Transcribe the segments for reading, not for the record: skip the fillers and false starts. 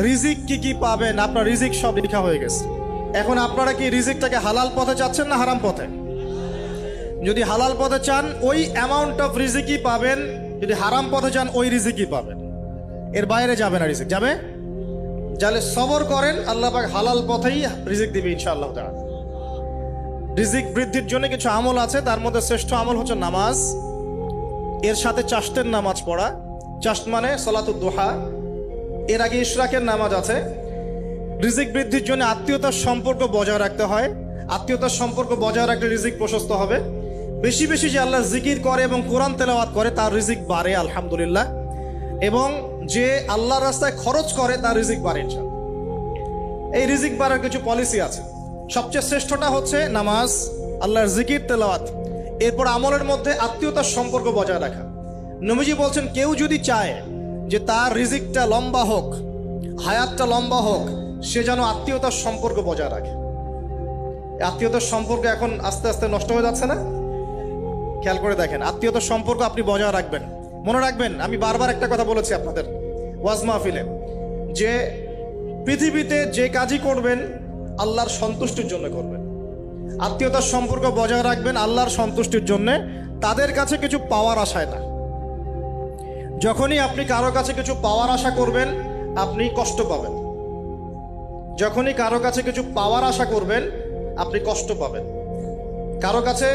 রিজিক কি কি পাবেন, আপনার রিজিক সব লেখা হয়ে গেছে। এখন আপনারা কি রিজিকটাকে হালাল পথে চাচ্ছেন না হারাম পথে? যদি হালাল পথে চান ওই অ্যামাউন্ট অফ রিজিকই পাবেন, যদি হারাম পথে চান ওই রিজিকই পাবেন, এর বাইরে যাবে না রিজিক। যাবে যাহলে সবর করেন, আল্লাহ পাক হালাল পথেই রিজিক দিবে ইনশাআল্লাহ তাআলা। রিজিক বৃদ্ধির জন্য কিছু আমল আছে, তার মধ্যে শ্রেষ্ঠ আমল হচ্ছে নামাজ, এর সাথে চাষতের নামাজ পড়া। চাষত মানে সালাতুদ দুহা, এর আগে ইশরাকের নামাজ আছে। রিজিক বৃদ্ধির জন্য আত্মীয়তার সম্পর্ক বজায় রাখতে হয়, আত্মীয়তার সম্পর্ক বজায় রাখলে রিজিক প্রশস্ত হবে। বেশি বেশি যে আল্লাহর জিকির করে এবং কোরআন তেলাওয়াত করে তার রিজিক বাড়ে আলহামদুলিল্লাহ, এবং যে আল্লাহর রাস্তায় খরচ করে তার রিজিক বাড়ে ইনশাআল্লাহ। এই রিজিক বাড়ার কিছু পলিসি আছে। সবচেয়ে শ্রেষ্ঠটা হচ্ছে নামাজ, আল্লাহর জিকির তেলাওয়াত। এরপর আমলের মধ্যে আত্মীয়তার সম্পর্ক বজায় রাখা। নবীজি বলছেন কেউ যদি চায় যে তার রিজিকটা লম্বা হোক, হায়াতটা লম্বা হোক, সে যেন আত্মীয়তার সম্পর্ক বজায় রাখে। আত্মীয়তার সম্পর্ক এখন আস্তে আস্তে নষ্ট হয়ে যাচ্ছে না? খেয়াল করে দেখেন, আত্মীয়তার সম্পর্ক আপনি বজায় রাখবেন। মনে রাখবেন, আমি বারবার একটা কথা বলেছি আপনাদের ওয়াজ মাহফিলে, যে পৃথিবীতে যে কাজই করবেন আল্লাহর সন্তুষ্টির জন্য করবেন। আত্মীয়তার সম্পর্ক বজায় রাখবেন আল্লাহর সন্তুষ্টির জন্য, তাদের কাছে কিছু পাওয়ার আশায় না। যখনই আপনি কারো কাছে কিছু পাওয়ার আশা করবেন আপনি কষ্ট পাবেন। যখনই কারো কাছে কিছু পাওয়ার আশা করবেন আপনি কষ্ট পাবেন। কারো কাছে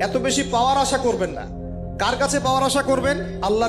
এত বেশি পাওয়ার আশা করবেন না। কার কাছে পাওয়ার আশা করবেন? আল্লাহ।